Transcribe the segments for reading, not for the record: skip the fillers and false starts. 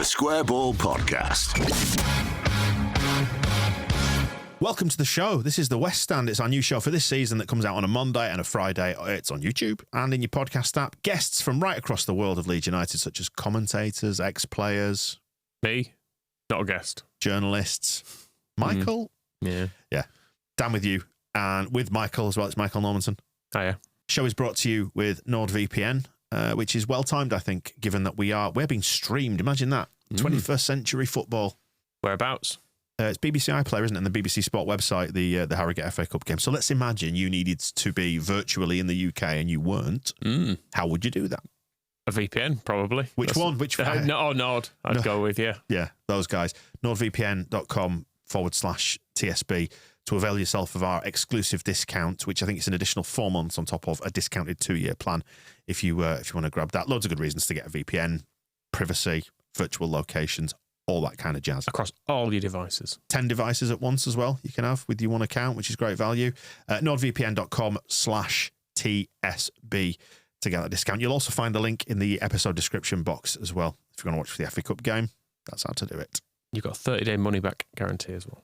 The Square Ball Podcast. Welcome to the show. This is The West Stand. It's our new show for this season that comes out on a Monday and a Friday. It's on YouTube and in your podcast app. Guests from right across the world of Leeds United, such as commentators, ex-players. Me? Not a guest. Journalists. Michael? Yeah. Dan with you. And with Michael as well. It's Michael Normanson. Hiya. Show is brought to you with NordVPN, which is well-timed, I think, given that we're being streamed. Imagine that. 21st century football. Whereabouts? It's BBC iPlayer, isn't it? And the BBC Sport website, the Harrogate FA Cup game. So let's imagine you needed to be virtually in the UK and you weren't. How would you do that? A VPN, probably. Which one? Nord. I'd go with, yeah. Yeah, those guys. NordVPN.com/TSB to avail yourself of our exclusive discount, which I think is an additional 4 months on top of a discounted 2-year plan. If you want to grab that, loads of good reasons to get a VPN, privacy, virtual locations, all that kind of jazz. Across all your devices. 10 devices at once as well, you can have with your one account, which is great value. NordVPN.com/TSB to get that discount. You'll also find the link in the episode description box as well. If you're going to watch the FA Cup game, that's how to do it. You've got a 30-day money-back guarantee as well.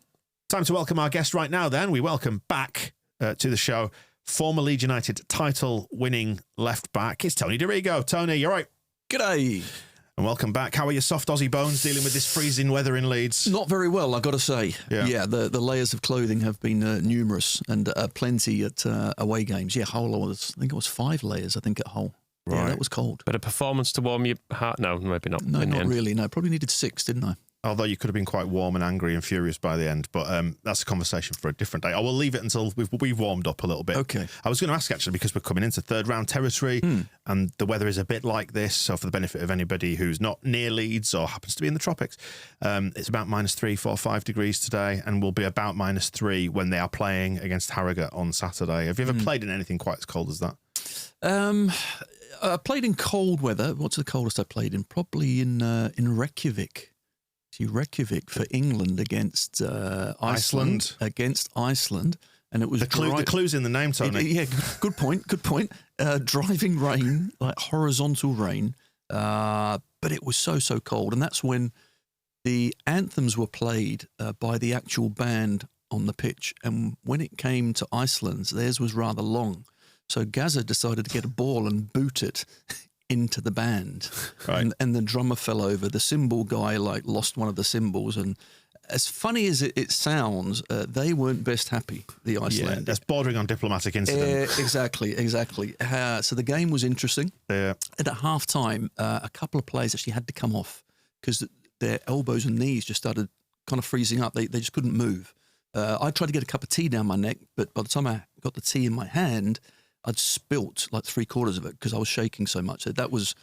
Time to welcome our guest right now then. We welcome back to the show former Leeds United title-winning left-back. It's Tony Dorigo. Tony, you all right? G'day. And welcome back. How are your soft Aussie bones dealing with this freezing weather in Leeds? Not very well, I've got to say. Yeah, the layers of clothing have been numerous and plenty at away games. Yeah, Hull I think it was 5 layers, I think, at Hull. Right. Yeah, that was cold. But a performance to warm your heart? No, maybe not. No, not really. No, probably needed 6, didn't I? Although you could have been quite warm and angry and furious by the end. But that's a conversation for a different day. I will leave it until we've warmed up a little bit. Okay. I was going to ask, actually, because we're coming into third round territory and the weather is a bit like this. So for the benefit of anybody who's not near Leeds or happens to be in the tropics, it's about -3, 4, 5 degrees today and will be about -3 when they are playing against Harrogate on Saturday. Have you ever played in anything quite as cold as that? I played in cold weather. What's the coldest I played in? Probably in Reykjavik. Reykjavik for England against Iceland. Against Iceland. And it was the clue's in the name, Tony. Good point. Driving rain, like horizontal rain. But it was so cold. And that's when the anthems were played by the actual band on the pitch. And when it came to Iceland's, theirs was rather long. So Gaza decided to get a ball and boot it into the band. Right. And the drummer fell over. The cymbal guy lost one of the cymbals. And as funny as it sounds, they weren't best happy, the Icelanders. Yeah, that's bordering on diplomatic incident. Exactly. So the game was interesting. Yeah. And at half-time, a couple of players actually had to come off because their elbows and knees just started kind of freezing up. They just couldn't move. I tried to get a cup of tea down my neck, but by the time I got the tea in my hand, I'd spilt like 3/4 of it because I was shaking so much. So that was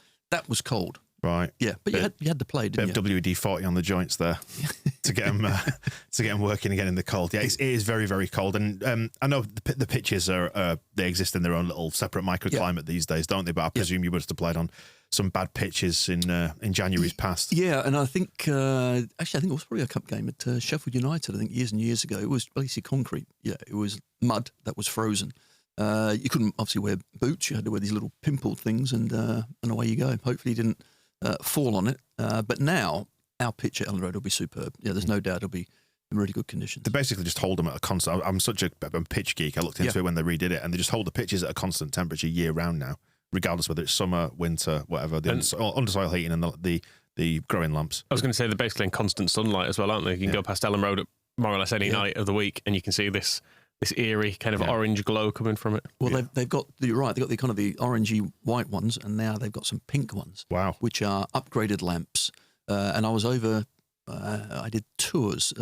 cold. Right. Yeah, but you had to play, didn't you? Bit of WD-40 on the joints there to get them working again in the cold. Yeah, it is very, very cold. And I know the pitches they exist in their own little separate microclimate these days, don't they? But I presume you would have played on some bad pitches in January's past. Yeah, and I think I think it was probably a cup game at Sheffield United. I think years and years ago, it was basically concrete. Yeah, it was mud that was frozen. You couldn't obviously wear boots. You had to wear these little pimple things, and away you go. Hopefully, you didn't fall on it. But now our pitch at Ellen Road will be superb. Yeah, there's no doubt it'll be in really good conditions. They basically just hold them at a constant. I'm such a pitch geek. I looked into it when they redid it, and they just hold the pitches at a constant temperature year round now, regardless whether it's summer, winter, whatever. The undersoil heating and the growing lamps. I was going to say they're basically in constant sunlight as well, aren't they? You can go past Ellen Road at more or less any night of the week, and you can see this eerie kind of orange glow coming from it. Well, they've got you're right. They've got the kind of the orangey white ones, and now they've got some pink ones. Wow, which are upgraded lamps. And I was over. I did tours,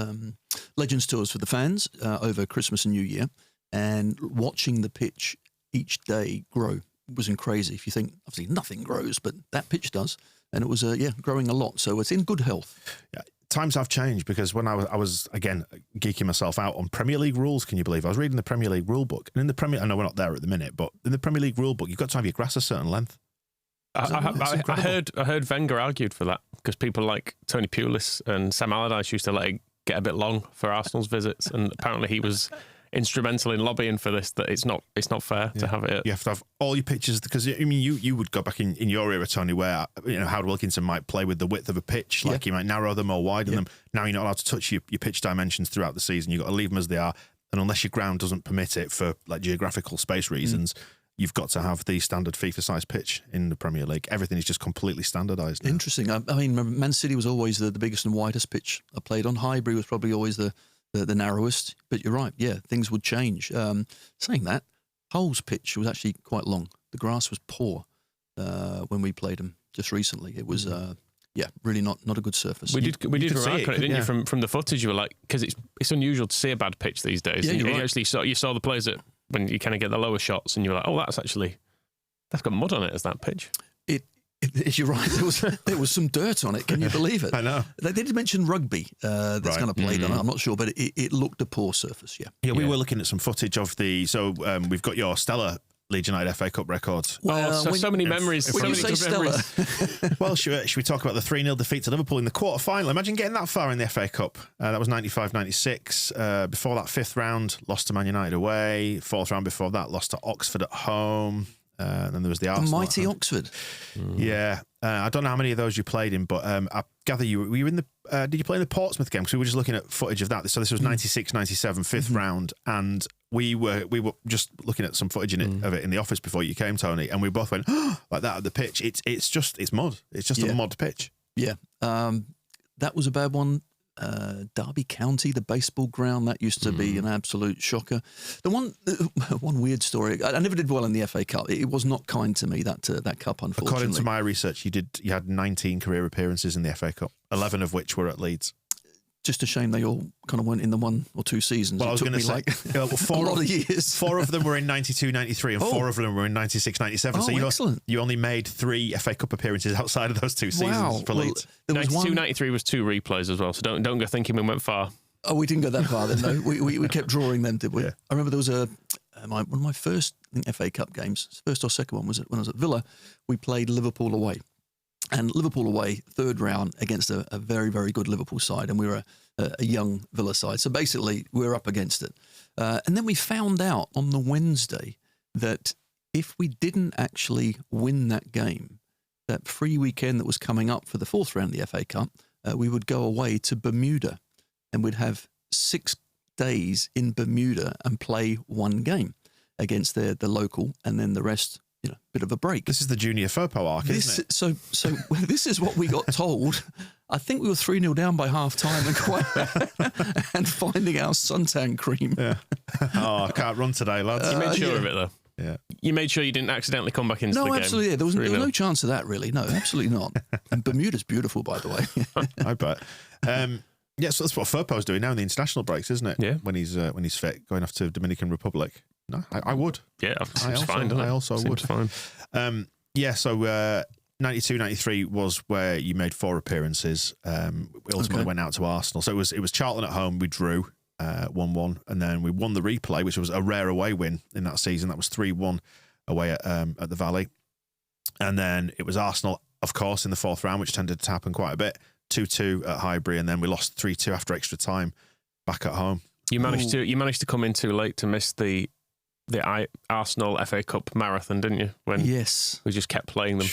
Legends tours for the fans over Christmas and New Year, and watching the pitch each day grow was crazy. If you think obviously nothing grows, but that pitch does, and it was growing a lot. So it's in good health. Yeah. Times have changed because when I was again geeking myself out on Premier League rules, can you believe? I was reading the Premier League rule book, and in the I know we're not there at the minute, but in the Premier League rule book, you've got to have your grass a certain length. I heard Wenger argued for that because people like Tony Pulis and Sam Allardyce used to let it get a bit long for Arsenal's visits, and apparently he was instrumental in lobbying for this, that it's not fair to have it. You have to have all your pitches, because I mean, you would go back in your era, Tony, where Howard Wilkinson might play with the width of a pitch, like you might narrow them or widen them. Now you're not allowed to touch your pitch dimensions throughout the season. You've got to leave them as they are, and unless your ground doesn't permit it for like geographical space reasons. You've got to have the standard FIFA-sized pitch in the Premier League. Everything is just completely standardised now. Interesting. I mean, Man City was always the biggest and widest pitch I played on. Highbury was probably always the narrowest. But you're right, things would change. Saying that, Hull's pitch was actually quite long. The grass was poor when we played them just recently. It was, really not a good surface. We did remark on it, didn't you? From the footage, you were like, because it's unusual to see a bad pitch these days. Yeah, and you're right. you actually saw the players that, when you kind of get the lower shots, and you were like, oh, that's got mud on it as that pitch. You're right. There was some dirt on it. Can you believe it? I know. They did mention rugby that's kind of played on it. I'm not sure, but it looked a poor surface. Yeah. We were looking at some footage of the. So we've got your stellar Leeds United FA Cup records. Well, so many memories. When you say stellar, Well, should we talk about the 3-0 defeat to Liverpool in the quarter-final? Imagine getting that far in the FA Cup. That was 95-96. Before that, 5th round, lost to Man United away. 4th round before that, lost to Oxford at home. Then there was the Arsenal. Mighty Oxford. Yeah. I don't know how many of those you played in, but I gather were you in the... did you play in the Portsmouth game? Because we were just looking at footage of that. So this was 96-97, 5th round, and we were just looking at some footage of it in the office before you came, Tony, and we both went, like that at the pitch. It's mud. It's just a mud pitch. Yeah. That was a bad one. Derby County, the baseball ground, that used to be an absolute shocker. The one weird story. I never did well in the FA Cup. It was not kind to me, that cup, unfortunately. According to my research, you had 19 career appearances in the FA Cup, 11 of which were at Leeds. Just a shame they all kind of went in the 1 or 2 seasons. Well, I was going to say, a lot of years. 4 of them were in 92-93 and 4 of them were in 96-97. So excellent. You only made 3 FA Cup appearances outside of those 2 seasons for Leeds. 92-93 was 2 replays as well, so don't go thinking we went far. Oh, we didn't go that far then, no. We kept drawing them, did we? Yeah. I remember there was one of my first FA Cup games, first or second one, was when I was at Villa. We played Liverpool away. And Liverpool away, 3rd round, against a very, very good Liverpool side. And we were a young Villa side. So basically, we were up against it. And then we found out on the Wednesday that if we didn't actually win that game, that free weekend that was coming up for the 4th round of the FA Cup, we would go away to Bermuda. And we'd have 6 days in Bermuda and play 1 game against the local, and then the rest... bit of a break. This is the Junior Firpo arc, isn't it? So this is what we got told. I think we were 3-0 down by half time and finding our suntan cream. Yeah. Oh, I can't run today, lads. You made sure of it, though. Yeah. You made sure you didn't accidentally come back into the game. No, absolutely. Yeah. There was no chance of that, really. No, absolutely not. And Bermuda's beautiful, by the way. I bet. So that's what Firpo's doing now in the international breaks, isn't it? Yeah. When he's fit, going off to Dominican Republic. No, I would. Yeah, seems fine, doesn't it? I also would. Fine. So 92-93 was where you made 4 appearances. We ultimately went out to Arsenal. So it was Charlton at home. We drew 1-1, and then we won the replay, which was a rare away win in that season. That was 3-1 away at the Valley. And then it was Arsenal, of course, in the 4th round, which tended to happen quite a bit. 2-2 at Highbury, and then we lost 3-2 after extra time back at home. You managed to come in too late to miss the Arsenal FA Cup marathon, didn't you? When yes, we just kept playing them.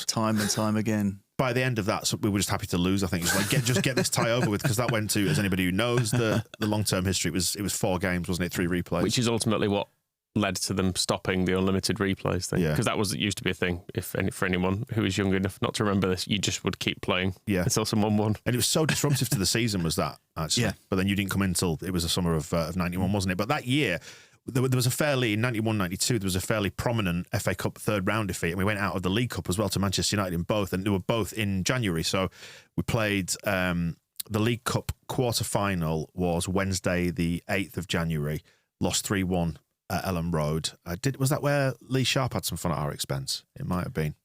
Time and time again. By the end of that, we were just happy to lose. I think it was like just get this tie over with, because that went to, as anybody who knows the long-term history, it was 4 games, wasn't it? 3 replays, which is ultimately what led to them stopping the unlimited replays thing. Yeah, because used to be a thing. For anyone who is young enough not to remember this, you just would keep playing. Yeah, until someone won. And it was so disruptive to the season, was that actually? Yeah. But then you didn't come in until it was the summer of 91, wasn't it? But that year, there was a fairly, in 91-92, there was a fairly prominent FA Cup 3rd round defeat, and we went out of the League Cup as well to Manchester United in both, and they were both in January. So we played the League Cup quarter-final was Wednesday the 8th of January, lost 3-1 at Ellen Road. Was that where Lee Sharp had some fun at our expense? It might have been.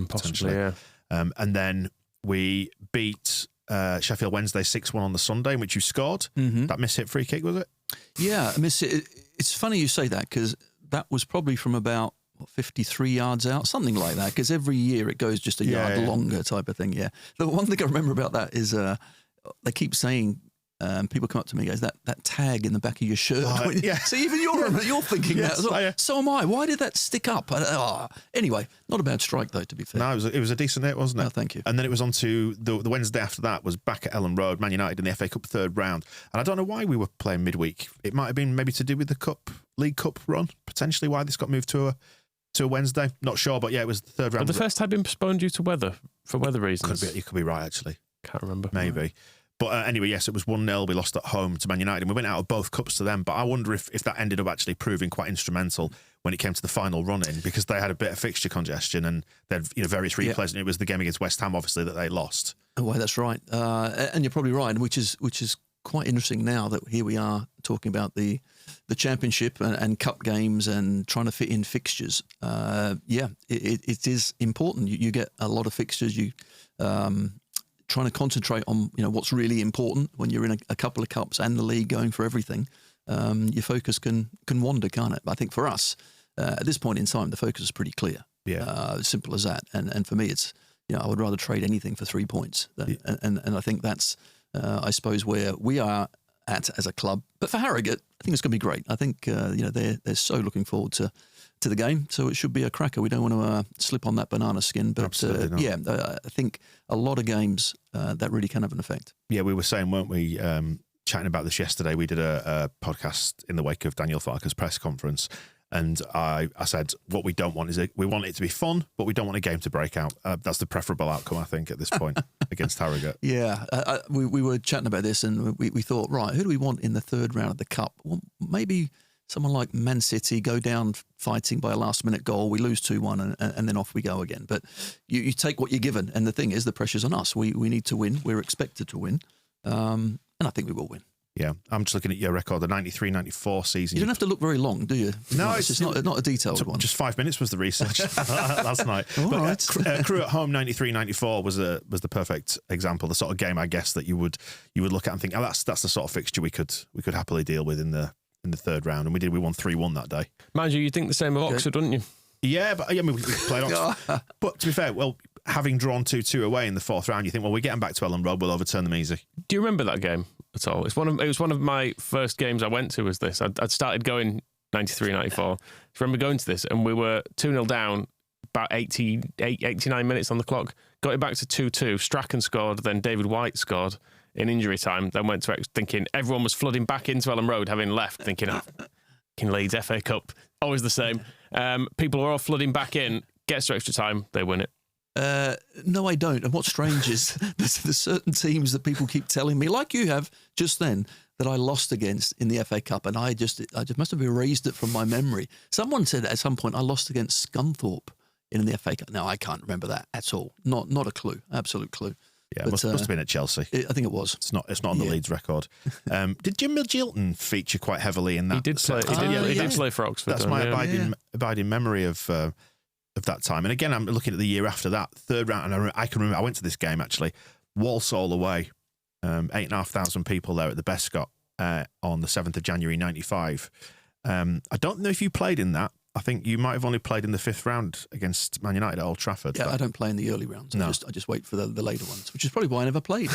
Possibly, yeah. And then we beat Sheffield Wednesday 6-1 on the Sunday, in which you scored. Mm-hmm. That miss-hit free kick, was it? Yeah, it's funny you say that, because that was probably from about 53 yards out, something like that, because every year it goes just a yard longer type of thing, yeah. The one thing I remember about that is they keep saying people come up to me and goes, that tag in the back of your shirt. Yeah. See, even you're thinking Yes, that. As well. yeah. So am I. Why did that stick up? Anyway, not a bad strike, though, to be fair. No, it was a decent hit, wasn't it? Oh, thank you. And then it was on to the Wednesday after that was back at Ellen Road, Man United in the FA Cup third round. And I don't know why we were playing midweek. It might have been maybe to do with the League Cup run, potentially why this got moved to a Wednesday. Not sure, but yeah, it was the third round. But the first had been postponed due to weather, for weather reasons. You could be right, actually. Can't remember. Maybe. But anyway, yes, it was 1-0. We lost at home to Man United, and we went out of both cups to them. But I wonder if that ended up actually proving quite instrumental when it came to the final run-in, because they had a bit of fixture congestion and they had various replays. And it was the game against West Ham, obviously, that they lost. Oh, well, that's right. And you're probably right, which is quite interesting now that here we are talking about the Championship and cup games and trying to fit in fixtures. It is important. You get a lot of fixtures. You trying to concentrate on what's really important when you're in a couple of cups and the league going for everything. Your focus can wander, can't it? But I think for us at this point in time, the focus is pretty clear. Yeah, simple as that. And for me, it's I would rather trade anything for 3 points. And I think that's I suppose where we are at as a club. But for Harrogate, I think it's going to be great. I think they're so looking forward to the game, so it should be a cracker. We don't want to slip on that banana skin, but I think a lot of games that really can have an effect. Yeah, we were saying, weren't we, chatting about this yesterday? We did a podcast in the wake of Daniel Farke's press conference, and I said what we don't want is we want it to be fun, but we don't want a game to break out. That's the preferable outcome, I think, at this point against Harrogate. Yeah, we were chatting about this, and we thought, right, who do we want in the third round of the Cup? Well, maybe someone like Man City, go down fighting by a last-minute goal, we lose 2-1, and then off we go again. But you take what you're given, and the thing is, the pressure's on us. We need to win. We're expected to win, and I think we will win. Yeah, I'm just looking at your record, the 93-94 season. You don't have to look very long, do you? No, it's not a detailed one. Just 5 minutes was the research last night. All right. Crew at home 93-94 was the perfect example, the sort of game, I guess, that you would look at and think, that's the sort of fixture we could happily deal with in the third round, and we won 3-1 that day. Mind you, think the same of Oxford, wouldn't you? Yeah, but we played Oxford. But to be fair, having drawn 2-2 away in the fourth round, you think, we're getting back to Ellen Road, we'll overturn them easy. Do you remember that game at all? It was one of my first games I went to. Was this? I'd started going 93-94. I remember going to this, and we were 2-0 down, about 89 minutes on the clock. Got it back to 2-2. Strachan scored, then David White scored in injury time. Then went to thinking everyone was flooding back into Ellen Road, having left, thinking, Leeds FA Cup, always the same. People are all flooding back in, gets to extra time, they win it. No, I don't. And what's strange is there's certain teams that people keep telling me, like you have just then, that I lost against in the FA Cup, and I just must have erased it from my memory. Someone said at some point I lost against Scunthorpe in the FA Cup. No, I can't remember that at all. Not a clue. Absolute clue. Yeah, it must have been at Chelsea. I think it was. It's not on the Leeds record. Did Jim Magilton feature quite heavily in that? He did play. He did play for Oxford. That's my abiding memory of that time. And again, I'm looking at the year after that, third round, and I can remember I went to this game actually, Walsall away, 8,500 people there at the Bescot on the 7th of January 95. I don't know if you played in that. I think you might have only played in the fifth round against Man United at Old Trafford. Yeah, I don't play in the early rounds. No. I just wait for the later ones, which is probably why I never played.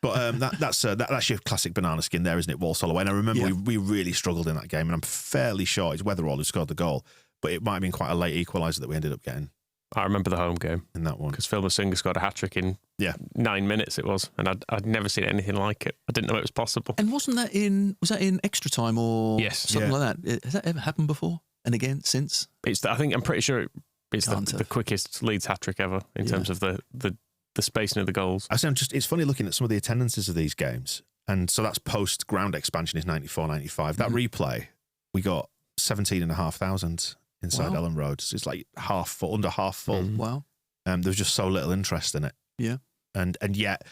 But that's your classic banana skin there, isn't it, Walsall away? And I remember we really struggled in that game, and I'm fairly sure it's Weatherall who scored the goal, but it might have been quite a late equaliser that we ended up getting. I remember the home game in that one because Phil Masunga scored a hat-trick in 9 minutes. It was, and I'd never seen anything like it. I didn't know it was possible. And was that in extra time or something like that? Has that ever happened before? And again, since I'm pretty sure it's the quickest Leeds hat-trick ever in terms of the spacing of the goals. It's funny looking at some of the attendances of these games, and so that's post ground expansion is 94-95. That replay, we got 17,500. Inside Ellen Road. So it's like under half full. Wow. There was just so little interest in it. Yeah. And yet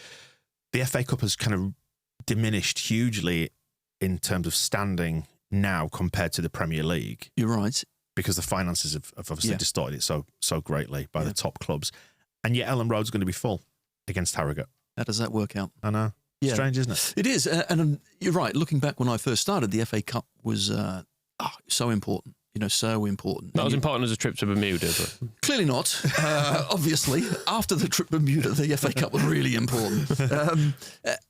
the FA Cup has kind of diminished hugely in terms of standing now compared to the Premier League. You're right. Because the finances have obviously distorted it so greatly by the top clubs. And yet Ellen Road's going to be full against Harrogate. How does that work out? I know. Yeah. Strange, isn't it? It is. And you're right. Looking back when I first started, the FA Cup was so important. so important. Not as important as a trip to Bermuda, but Clearly not. Obviously, after the trip to Bermuda, the FA Cup was really important.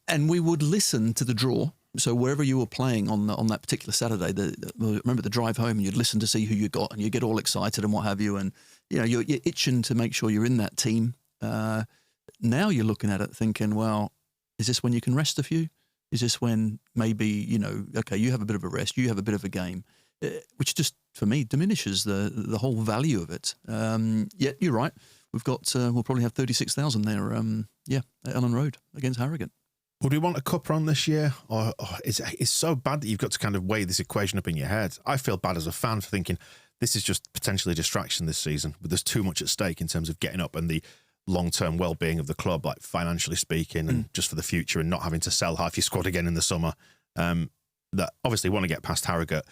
And we would listen to the draw. So wherever you were playing on that particular Saturday, remember the drive home, and you'd listen to see who you got, and you get all excited and what have you, and you're itching to make sure you're in that team. Now you're looking at it thinking, well, is this when you can rest a few? Is this when maybe okay, you have a bit of a rest, you have a bit of a game, which just for me diminishes the whole value of it. Yet you're right, we'll probably have 36,000 there. At Ellen Road against Harrogate. Would we want a cup run this year? Or it's so bad that you've got to kind of weigh this equation up in your head. I feel bad as a fan for thinking this is just potentially a distraction this season, but there's too much at stake in terms of getting up and the long-term well-being of the club, like financially speaking, and just for the future, and not having to sell half your squad again in the summer. That obviously want to get past Harrogate,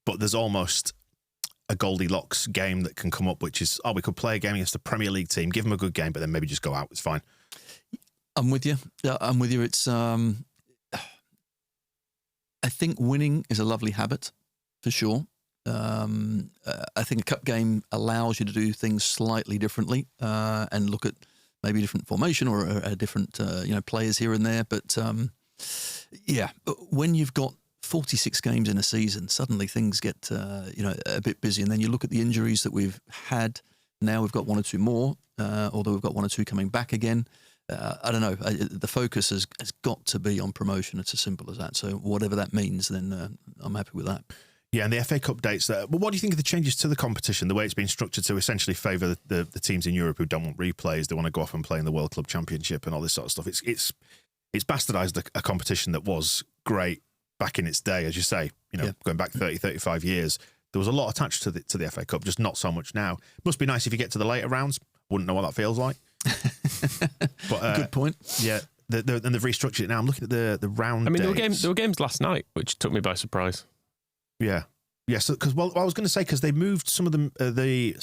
but there's almost a Goldilocks game that can come up, which is, we could play a game against a Premier League team, give them a good game, but then maybe just go out. It's fine. I'm with you. I'm with you. It's I think winning is a lovely habit, for sure. I think a cup game allows you to do things slightly differently and look at maybe a different formation or a different players here and there. But when you've got 46 games in a season, suddenly things get a bit busy, and then you look at the injuries that we've had. Now we've got one or two more, although we've got one or two coming back again. I don't know. The focus has got to be on promotion. It's as simple as that. So whatever that means, then I'm happy with that. Yeah, and the FA Cup dates there. Well, what do you think of the changes to the competition, the way it's been structured to essentially favour the teams in Europe who don't want replays, they want to go off and play in the World Club Championship and all this sort of stuff? It's bastardised a competition that was great back in its day, as you say, going back 30, 35 years. There was a lot attached to the FA Cup, just not so much now. It must be nice if you get to the later rounds. Wouldn't know what that feels like. But, good point. Yeah, and they've restructured it now. I'm looking at the round. I mean, there were games last night, which took me by surprise. Yeah. Yes, because I was going to say, because they moved some of them, the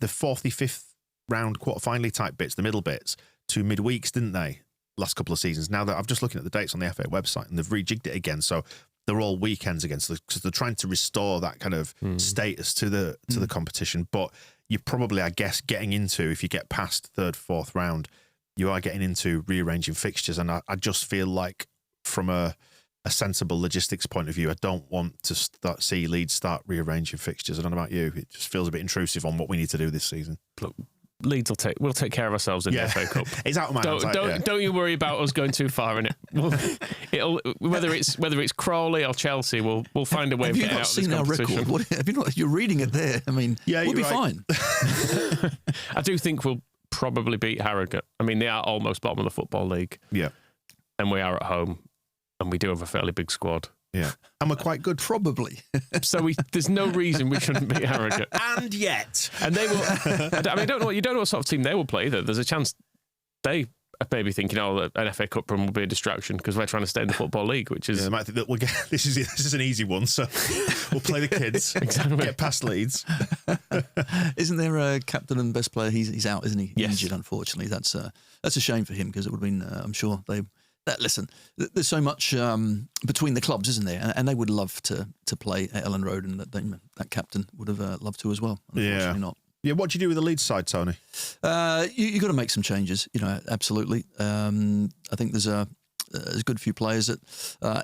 fourth, fifth round quarter-finally type bits, the middle bits, to midweeks, didn't they? Last couple of seasons. Now that I'm just looking at the dates on the FA website, and they've rejigged it again, so they're all weekends again. So they're trying to restore that kind of status to the competition. But you probably, I guess, getting into, if you get past third, fourth round, you are getting into rearranging fixtures, and I just feel like from a sensible logistics point of view, I don't want to see Leeds start rearranging fixtures. I don't know about you. It just feels a bit intrusive on what we need to do this season. Look, Leeds we'll take care of ourselves in the FA Cup. It's out of my hands. Don't you worry about us going too far in it. Whether it's Crawley or Chelsea, we'll find a way of getting out of this competition. Have you not seen our record? Have you not? You're reading it there. I mean, we'll be fine. I do think we'll probably beat Harrogate. I mean, they are almost bottom of the Football League. Yeah, and we are at home. And we do have a fairly big squad. Yeah. And we're quite good. Probably. So there's no reason we shouldn't beat Harrogate. And yet. And they will. I mean, you don't know what sort of team they will play either. There's a chance they are maybe thinking, an FA Cup run will be a distraction because we're trying to stay in the Football League, which is. Yeah, they might think that this is an easy one, so we'll play the kids. Exactly. Get past Leeds. Isn't there a captain and best player? He's out, isn't he? Yes. Injured, unfortunately. That's a shame for him because it would have been, I'm sure listen, there's so much between the clubs, isn't there? And they would love to play at Ellen Road, and that captain would have loved to as well. Unfortunately not. Yeah, what do you do with the Leeds side, Tony? You got to make some changes, absolutely. I think there's a good few players that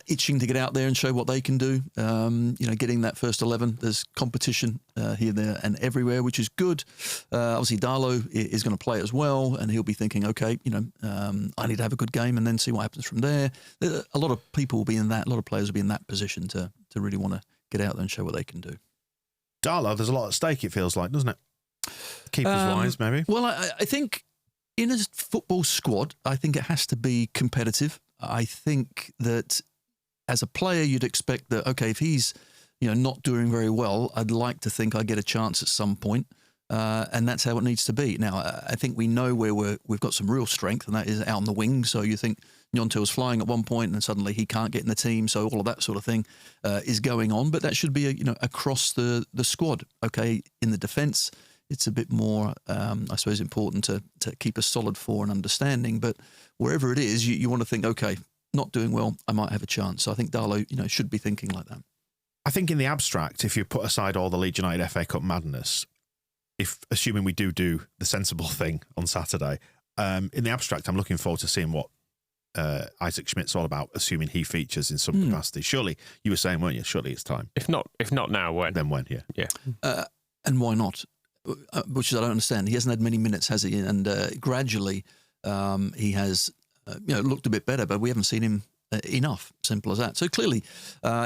itching to get out there and show what they can do. Getting that first 11. There's competition here, there, and everywhere, which is good. Obviously, Darlow is going to play as well, and he'll be thinking, okay, I need to have a good game and then see what happens from there. A lot of people will be in that. A lot of players will be in that position to really want to get out there and show what they can do. Darlow, there's a lot at stake. It feels like, doesn't it? Keepers wise, maybe. Well, I think in a football squad, I think it has to be competitive. I think that as a player, you'd expect that, okay, if he's not doing very well, I'd like to think I get a chance at some point, and that's how it needs to be. Now, I think we know where we've got some real strength, and that is out on the wing. So you think Nyonto was flying at one point, and suddenly he can't get in the team. So all of that sort of thing is going on, but that should be across the squad. Okay, in the defence, it's a bit more, I suppose, important to keep a solid four and understanding. But wherever it is, you want to think, okay, not doing well, I might have a chance. So I think Darlow, should be thinking like that. I think in the abstract, if you put aside all the Leeds United FA Cup madness, assuming we do the sensible thing on Saturday, in the abstract, I'm looking forward to seeing what Isaac Schmidt's all about, assuming he features in some capacity. Surely, you were saying, weren't you? Surely it's time. If not now, when? Then when? Yeah. And why not? Which I don't understand. He hasn't had many minutes, has he? And gradually, he has looked a bit better, but we haven't seen him enough. Simple as that. So clearly,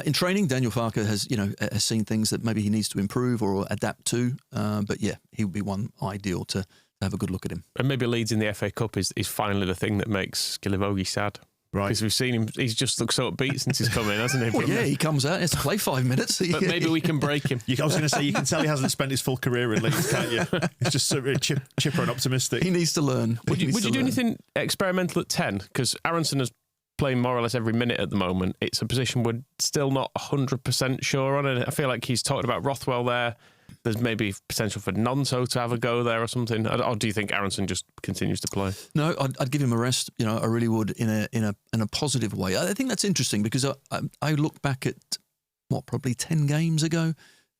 in training, Daniel Farke has seen things that maybe he needs to improve or adapt to. But yeah, he would be one ideal to have a good look at him. And maybe Leeds in the FA Cup is finally the thing that makes Skilivogi sad. Right. Because we've seen him, he's just looked so upbeat since he's come in, hasn't he? Well, yeah, he comes out, he has to play 5 minutes. But maybe we can break him. I was going to say, you can tell he hasn't spent his full career in Leeds, can't you? He's just sort of chipper and optimistic. He needs to learn. Would you do anything experimental at 10? Because Aronson is playing more or less every minute at the moment. It's a position we're still not 100% sure on. And I feel like he's talked about Rothwell there. There's maybe potential for Nonso to have a go there or something. Or do you think Aronson just continues to play? No, I'd give him a rest. I really would in a positive way. I think that's interesting because I look back at probably 10 games ago,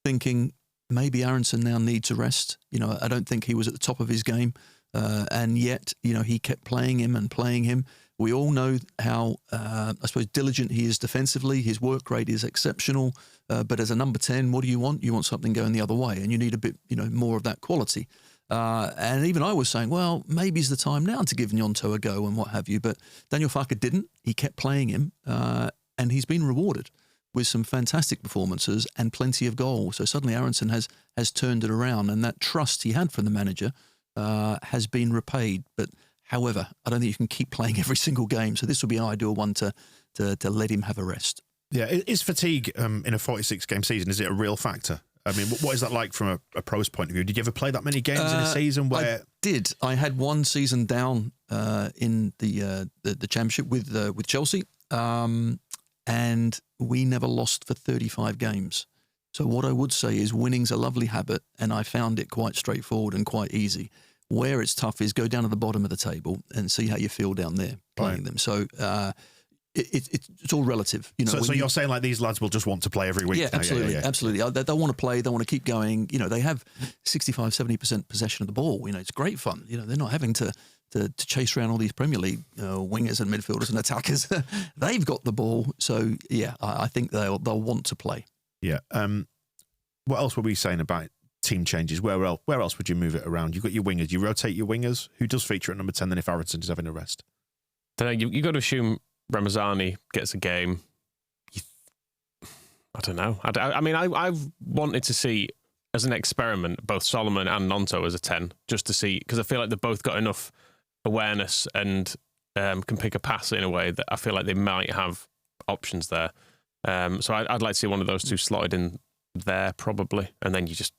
thinking maybe Aronson now needs a rest. I don't think he was at the top of his game, and yet he kept playing him. We all know how, I suppose, diligent he is defensively. His work rate is exceptional. But as a number 10, what do you want? You want something going the other way, and you need a bit, more of that quality. And even I was saying, well, maybe it's the time now to give Gnonto a go and what have you. But Daniel Farke didn't. He kept playing him, and he's been rewarded with some fantastic performances and plenty of goals. So suddenly Aronson has turned it around, and that trust he had from the manager has been repaid. But however, I don't think you can keep playing every single game. So this will be an ideal one to let him have a rest. Yeah, is fatigue in a 46-game season, is it a real factor? I mean, what is that like from a pro's point of view? Did you ever play that many games in a season where... I did. I had one season down in the championship with Chelsea, and we never lost for 35 games. So what I would say is winning's a lovely habit, and I found it quite straightforward and quite easy. Where it's tough is go down to the bottom of the table and see how you feel down there playing them. So... It's all relative. So you're saying like these lads will just want to play every week? Yeah, absolutely. Absolutely. They want to play. They want to keep going. They have 65, 70% possession of the ball. It's great fun. They're not having to chase around all these Premier League wingers and midfielders and attackers. They've got the ball. So, yeah, I think they'll want to play. Yeah. What else were we saying about team changes? Where else would you move it around? You've got your wingers. You rotate your wingers. Who does feature at number 10 then if Aronson is having a rest? You've got to assume Ramazani gets a game. I don't know. I mean, I've wanted to see, as an experiment, both Solomon and Gnonto as a 10, just to see, because I feel like they've both got enough awareness and can pick a pass in a way that I feel like they might have options there. So I'd like to see one of those two slotted in there, probably, and then you just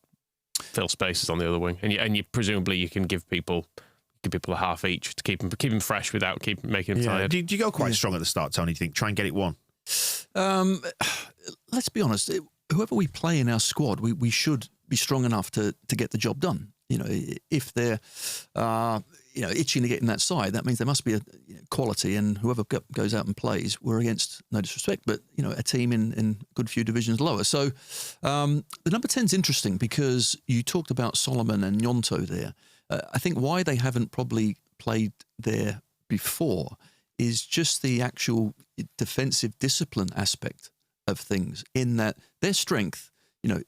fill spaces on the other wing, and you presumably you can give people a half each to keep them fresh without making them tired. Do you go quite strong at the start, Tony? Do you think try and get it won? Let's be honest. Whoever we play in our squad, we should be strong enough to get the job done. If they're itching to get in that side, that means there must be a quality. And whoever goes out and plays, we're against, no disrespect, but a team in a good few divisions lower. So the number 10's interesting because you talked about Solomon and Gnonto there. I think why they haven't probably played there before is just the actual defensive discipline aspect of things, in that their strength,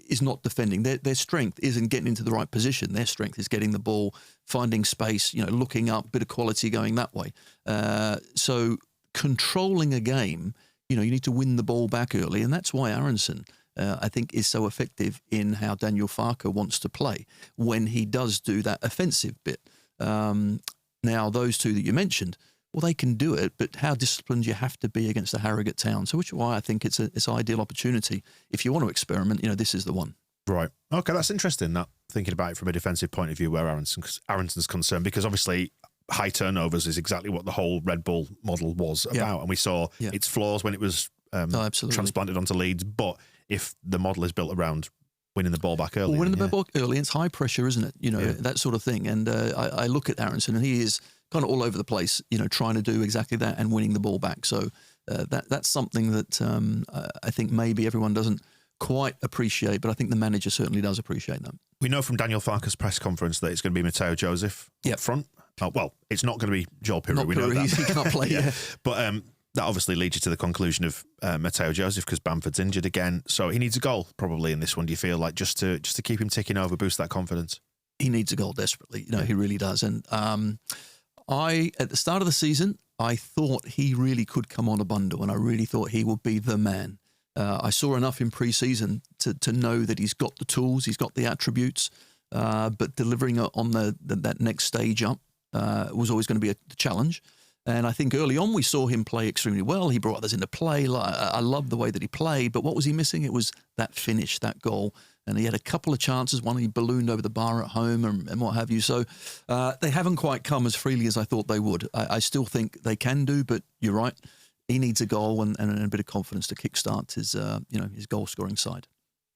is not defending. Their strength isn't getting into the right position. Their strength is getting the ball, finding space, looking up, bit of quality going that way. So controlling a game, you need to win the ball back early, and that's why Aronson, I think, is so effective in how Daniel Farke wants to play when he does do that offensive bit. Now, those two that you mentioned, well, they can do it, but how disciplined you have to be against a Harrogate town. So which is why I think it's an ideal opportunity. If you want to experiment, this is the one. Right. Okay, that's interesting, that thinking about it from a defensive point of view where Aronson's concerned, because obviously high turnovers is exactly what the whole Red Bull model was about. And we saw its flaws when it was transplanted onto Leeds. But if the model is built around winning the ball back early. Well, winning the ball early, it's high pressure, isn't it? That sort of thing. And I look at Aronson and he is kind of all over the place, trying to do exactly that and winning the ball back. So that's something that I think maybe everyone doesn't quite appreciate, but I think the manager certainly does appreciate that. We know from Daniel Farke's press conference that it's going to be Matteo Joseph up front. Well, it's not going to be Joel Piroux. We know that. He can't play. yeah. But that obviously leads you to the conclusion of Matteo Joseph because Bamford's injured again. So he needs a goal probably in this one, do you feel like, just to keep him ticking over, boost that confidence? He needs a goal desperately. He really does. And at the start of the season, I thought he really could come on a bundle, and I really thought he would be the man. I saw enough in pre-season to know that he's got the tools, he's got the attributes, but delivering on that next stage up was always going to be a challenge. And I think early on we saw him play extremely well. He brought others into play. I loved the way that he played, but what was he missing? It was that finish, that goal. And he had a couple of chances. One, he ballooned over the bar at home and what have you. So they haven't quite come as freely as I thought they would. I still think they can do, but you're right. He needs a goal and a bit of confidence to kickstart his goal-scoring side.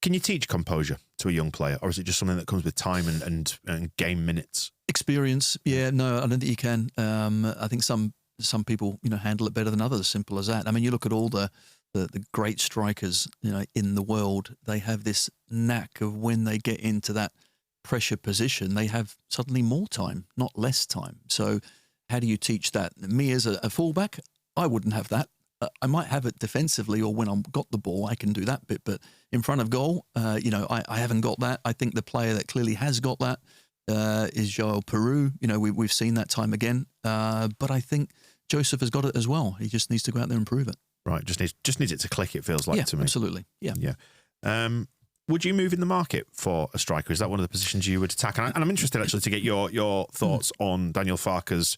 Can you teach composure to a young player, or is it just something that comes with time and game minutes? Experience, yeah. No, I don't think you can. I think some people handle it better than others. Simple as that. I mean, you look at all the great strikers in the world. They have this knack of when they get into that pressure position, they have suddenly more time, not less time. So how do you teach that? Me as a fullback, I wouldn't have that. I might have it defensively, or when I've got the ball, I can do that bit. But in front of goal, I haven't got that. I think the player that clearly has got that is Joel Piroux. We've seen that time again. But I think Joseph has got it as well. He just needs to go out there and prove it. Right, just needs it to click. It feels like to me. Absolutely. Yeah. Would you move in the market for a striker? Is that one of the positions you would attack? And I'm interested actually to get your thoughts on Daniel Farke's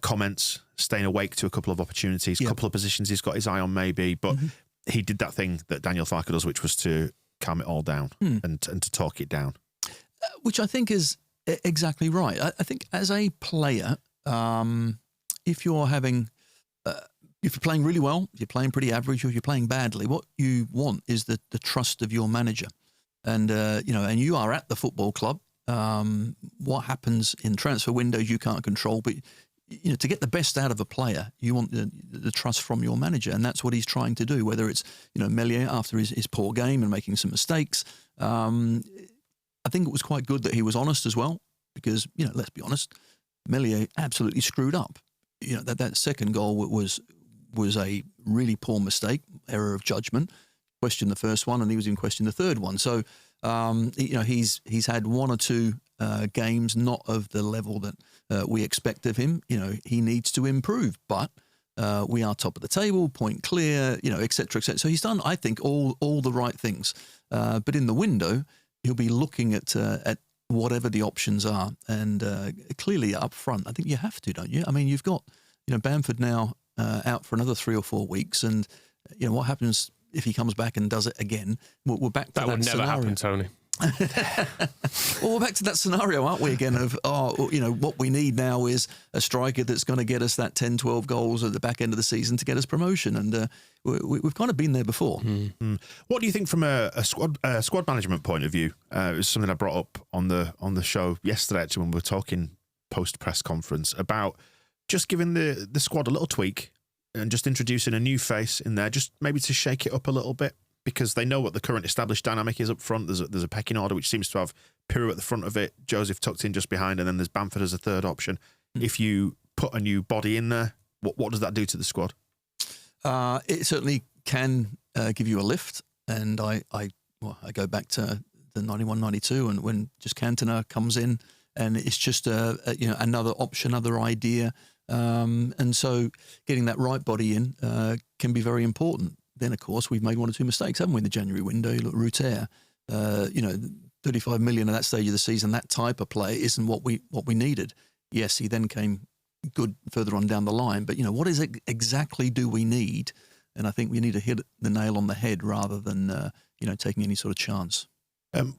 comments, staying awake to a couple of opportunities, a couple of positions he's got his eye on maybe, but he did that thing that Daniel Farke does, which was to calm it all down and to talk it down. Which I think is exactly right. I think as a player, if you're playing really well, if you're playing pretty average, or if you're playing badly, what you want is the trust of your manager. And, and you are at the football club. What happens in transfer windows you can't control, but to get the best out of a player, you want the trust from your manager, and that's what he's trying to do. Whether it's Meslier after his poor game and making some mistakes, I think it was quite good that he was honest as well, because let's be honest, Meslier absolutely screwed up. That second goal was a really poor mistake, error of judgment. Questioned the first one, and he was even questioning the third one. So he's had one or two games not of the level that we expect of him. He needs to improve, but we are top of the table, point clear, et cetera, et cetera. So he's done, I think, all the right things. But in the window, he'll be looking at whatever the options are, and clearly up front, I think you have to, don't you? I mean, you've got Bamford now out for another 3 or 4 weeks, and what happens if he comes back and does it again? We're back to that would never scenario. happen, Tony. Well, we're back to that scenario, aren't we, again, of, what we need now is a striker that's going to get us that 10, 12 goals at the back end of the season to get us promotion. And we've kind of been there before. What do you think from a squad management point of view? It was something I brought up on the show yesterday, actually, when we were talking post-press conference, about just giving the squad a little tweak and just introducing a new face in there, just maybe to shake it up a little bit, because they know what the current established dynamic is up front. There's a pecking order which seems to have Piroux at the front of it, Joseph tucked in just behind, and then there's Bamford as a third option. If you put a new body in there, what does that do to the squad? It certainly can give you a lift, and I go back to the 91-92, and when just Cantona comes in, and it's just another option, another idea, and so getting that right body in can be very important. Then, of course, we've made 1 or 2 mistakes, haven't we, in the January window? You look at Ruter, 35 million at that stage of the season. That type of play isn't what we needed. Yes, he then came good further on down the line, but what is it exactly do we need? And I think we need to hit the nail on the head rather than taking any sort of chance.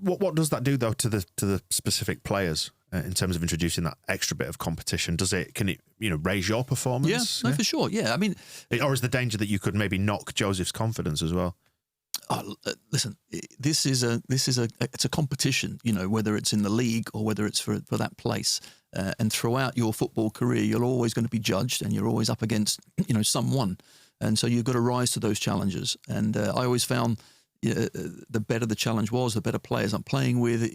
What does that do though to the specific players in terms of introducing that extra bit of competition? Can it raise your performance? Yeah, no, for sure. Yeah, I mean, or is the danger that you could maybe knock Joseph's confidence as well? Listen, it's a competition. Whether it's in the league or whether it's for that place. And throughout your football career, you're always going to be judged, and you're always up against someone, and so you've got to rise to those challenges. And I always found, the better the challenge was, the better players I'm playing with.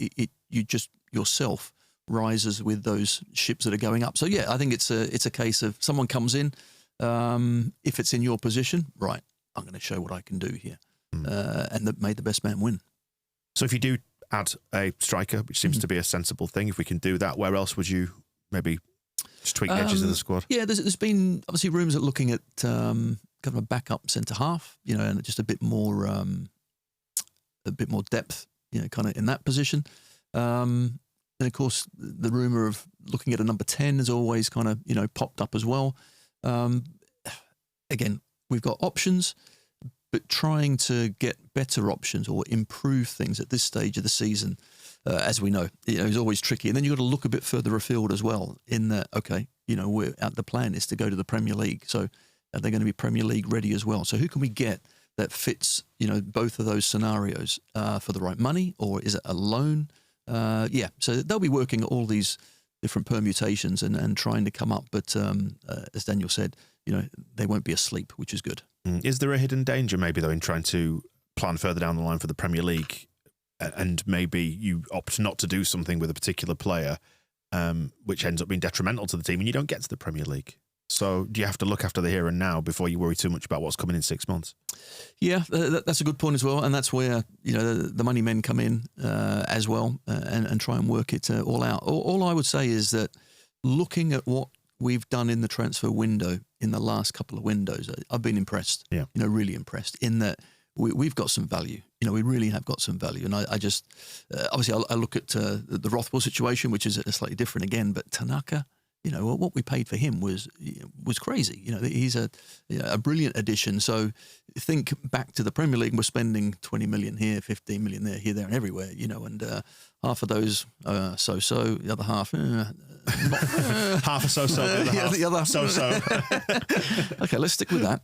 You just yourself rises with those ships that are going up. So yeah, I think it's a case of someone comes in, if it's in your position, right, I'm going to show what I can do here, and that made the best man win. So if you do add a striker, which seems to be a sensible thing, if we can do that, where else would you maybe just tweak the edges of the squad? Yeah, there's been obviously rumours at looking at kind of a backup centre half, and just a bit more depth, kind of in that position. And of course, the rumour of looking at a number 10 has always kind of popped up as well. Again, we've got options, but trying to get better options or improve things at this stage of the season, as we know, is always tricky. And then you've got to look a bit further afield as well. In that, okay, the plan is to go to the Premier League, so are they going to be Premier League ready as well? So who can we get that fits, both of those scenarios for the right money, or is it a loan? So they'll be working at all these different permutations and trying to come up. But as Daniel said, they won't be asleep, which is good. Is there a hidden danger maybe though in trying to plan further down the line for the Premier League, and maybe you opt not to do something with a particular player, which ends up being detrimental to the team, and you don't get to the Premier League? So do you have to look after the here and now before you worry too much about what's coming in 6 months? Yeah, that's a good point as well. And that's where, the money men come in as well and try and work it all out. All I would say is that looking at what we've done in the transfer window in the last couple of windows, I've been impressed. Yeah. Really impressed in that we've got some value. We really have got some value. And I just, obviously I look at the Rothwell situation, which is slightly different again, but Tanaka, what we paid for him was crazy. He's a brilliant addition. So think back to the Premier League, we're spending 20 million here, 15 million there, here, there, and everywhere. And half of those so-so, the other half half a so-so, the other so-so. Okay, let's stick with that.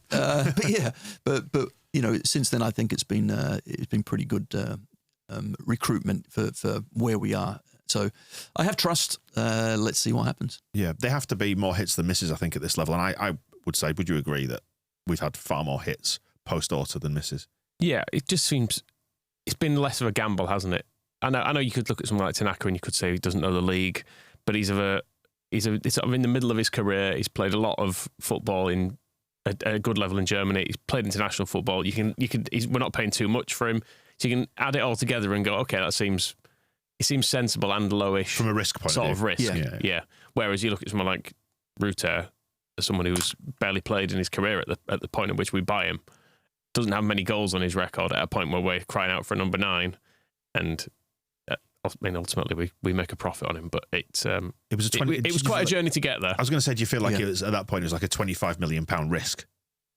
But since then I think it's been pretty good recruitment for where we are. So I have trust. Let's see what happens. Yeah, they have to be more hits than misses, I think, at this level. And I would say, would you agree that we've had far more hits post-Auto than misses? Yeah, it just seems it's been less of a gamble, hasn't it? I know you could look at someone like Tanaka and you could say he doesn't know the league, but he's sort of in the middle of his career. He's played a lot of football in a good level in Germany. He's played international football. We're not paying too much for him, so you can add it all together and go, okay, it seems sensible and lowish from a risk point sort of of risk. Yeah. Whereas you look at someone like Ruter, someone who's barely played in his career at the point at which we buy him, doesn't have many goals on his record at a point where we're crying out for a number 9, and ultimately we make a profit on him. But it was quite a journey to get there. I was going to say, do you feel like it was at that point it was like a £25 million risk?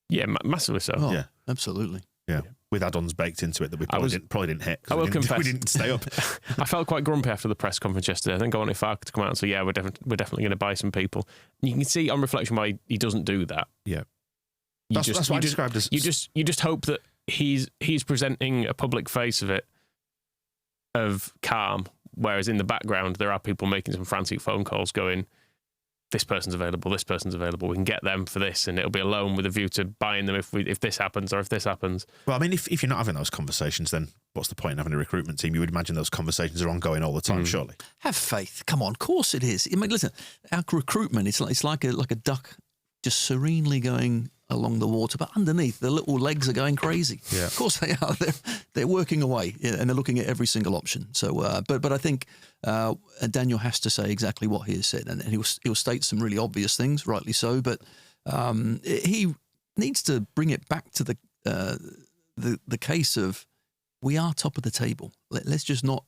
Yeah, massively so. Oh, yeah, absolutely. Yeah. With add-ons baked into it that we probably didn't hit. I will confess, we didn't stay up. I felt quite grumpy after the press conference yesterday. I think I wanted Farke to come out and say, "Yeah, we're definitely going to buy some people." And you can see on reflection why he doesn't do that. Yeah, that's what I described as. You just hope that he's presenting a public face of calm, whereas in the background there are people making some frantic phone calls, going, this person's available, we can get them for this, and it'll be a loan with a view to buying them if this happens or if this happens. Well, I mean, if you're not having those conversations, then what's the point in having a recruitment team? You would imagine those conversations are ongoing all the time, surely. Have faith. Come on, of course it is. I mean, listen, our recruitment, it's like a duck just serenely going along the water, but underneath the little legs are going crazy. Yeah. Of course they are. They're working away, and they're looking at every single option. So, but I think Daniel has to say exactly what he has said, and he'll state some really obvious things, rightly so. But he needs to bring it back to the case of we are top of the table. Let's just not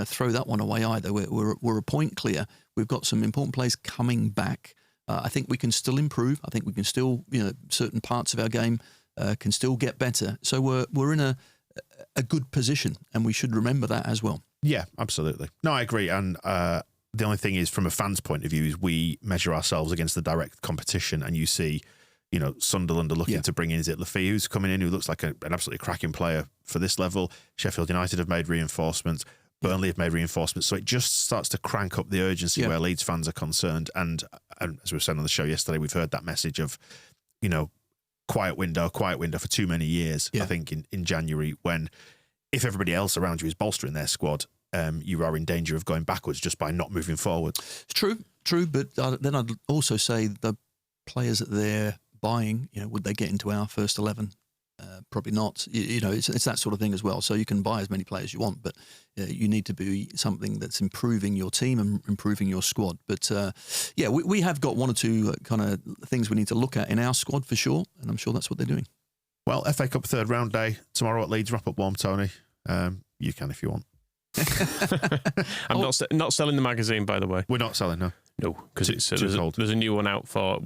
throw that one away either. We're a point clear. We've got some important players coming back. I think we can still improve. I think we can still, certain parts of our game can still get better. So we're in a good position, and we should remember that as well. Yeah, absolutely. No, I agree. And the only thing is, from a fan's point of view, is we measure ourselves against the direct competition, and you see, Sunderland are looking to bring in, is it Lafayette, who's coming in, who looks like an absolutely cracking player for this level. Sheffield United have made reinforcements. Burnley have made reinforcements, so it just starts to crank up the urgency where Leeds fans are concerned. And as we were saying on the show yesterday, we've heard that message of, quiet window for too many years. I think in January, when if everybody else around you is bolstering their squad, you are in danger of going backwards just by not moving forward. It's true, but then I'd also say the players that they're buying, would they get into our first 11? Probably not. It's that sort of thing as well. So you can buy as many players as you want, but you need to be something that's improving your team and improving your squad. But we have got one or two kind of things we need to look at in our squad for sure, and I'm sure that's what they're doing. Well, FA Cup third round day tomorrow at Leeds. Wrap up warm, Tony. You can if you want. I'm not selling the magazine, by the way. We're not selling, no. No, because there's a new one out for.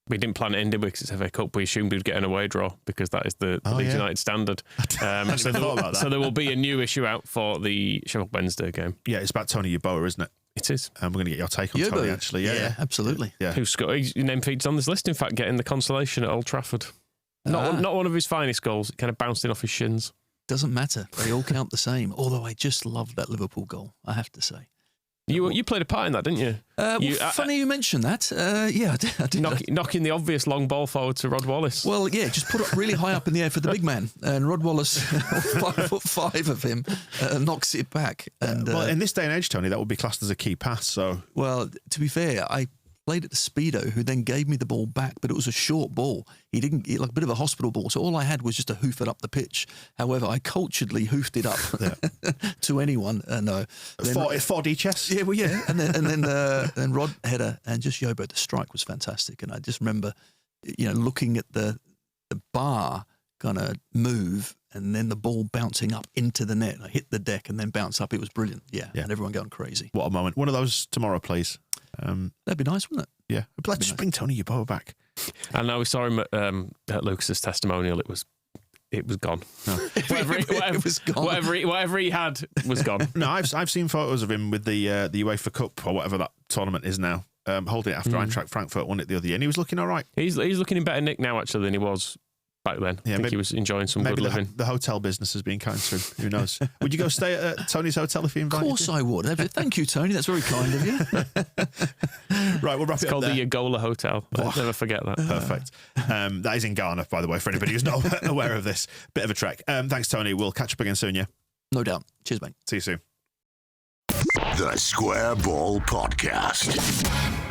We didn't plan it in, did we? Because it's FA Cup. We assumed we'd get an away draw because that is the Leeds United standard. So there will be a new issue out for the Sheffield Wednesday game. Yeah, it's about Tony Yeboah, isn't it? It is. And we're going to get your take on Tony, actually. Yeah, absolutely. Yeah. His name features on this list, in fact, getting the consolation at Old Trafford. Not one of his finest goals. It kind of bounced in off his shins. Doesn't matter. They all count the same. Although I just loved that Liverpool goal, I have to say. You played a part in that, didn't you? Funny you mentioned that. Yeah, I did. Knocking the obvious long ball forward to Rod Wallace. Well, yeah, just put it really high up in the air for the big man. And Rod Wallace, 5'5" of him, knocks it back. And well, in this day and age, Tony, that would be classed as a key pass. So, well, to be fair, I played at the Speedo, who then gave me the ball back, but it was a short ball. He didn't like a bit of a hospital ball, so all I had was just to hoof it up the pitch. However, I culturedly hoofed it up to anyone. No, for chess. Yeah, well, yeah, and then Rod header and just Yobo. The strike was fantastic, and I just remember, looking at the bar kind of move, and then the ball bouncing up into the net. I hit the deck and then bounce up. It was brilliant. Yeah, and everyone going crazy. What a moment! One of those tomorrow, please. That'd be nice, wouldn't it? Yeah. Let's just bring Tony Yeboah back. And now we saw him at Lucas's testimonial. It was gone. No. It was gone. Whatever he had was gone. No, I've seen photos of him with the UEFA Cup or whatever that tournament is now, holding it after Eintracht Frankfurt won it the other year, and he was looking all right. He's looking in better nick now actually than he was back then. Yeah, I think he was enjoying some good living. The hotel business has been kind to him. Who knows? Would you go stay at Tony's hotel if he invited you? Of course I would. Thank you, Tony. That's very kind of you. Right, we'll wrap it up. It's called the Yagola Hotel. I'll never forget that. Perfect. That is in Ghana, by the way, for anybody who's not aware of this. Bit of a trek. Thanks, Tony. We'll catch up again soon, yeah? No doubt. Cheers, mate. See you soon. The Square Ball Podcast.